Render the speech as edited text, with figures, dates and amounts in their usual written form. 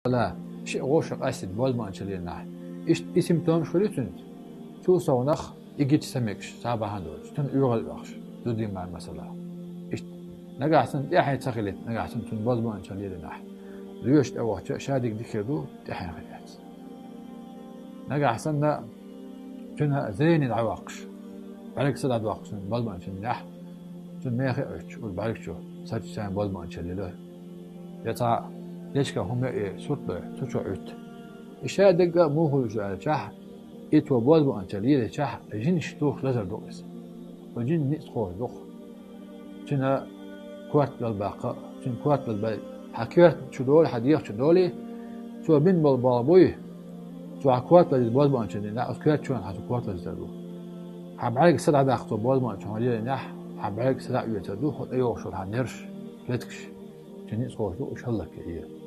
لا شيء غوش قاسد بول ما انشلينا إيش اسم توم شريتون تو صونخ يجيت سمكش صعب هندول تون يغل بخش تودي مع المسألة إيش نجا أحسن يا حي تخليت نجا أحسن تون بول ما انشلينا ريوش أوه شادك دكيدو تحين خليت نجا أحسن نا تونها زين العواقش بعدك صدق عواقش بول ما انشلينا تون ما يخي أرش وبعدك شو سات سان بول ما انشلينا يتا ليش كهم سطح تشعت إشادة مو هو جال شح إتوا بول بو أنتليه شح جين شتوخ لزر دوس وجين نسخه دوخ جنا كوات للباقة جين كوات للباقة حكيت شدول حديق شدولي شو بين بالبابوي شو كوات للبول بو أنتليه لا أذكرت شو حتى كوات للزرو حبعلك سدع داخل بول بو أنتليه نح حبعلك سدع يتدوخ أيوه شو هنرش لتكش جين نسخه دوخ إن شاء الله كيه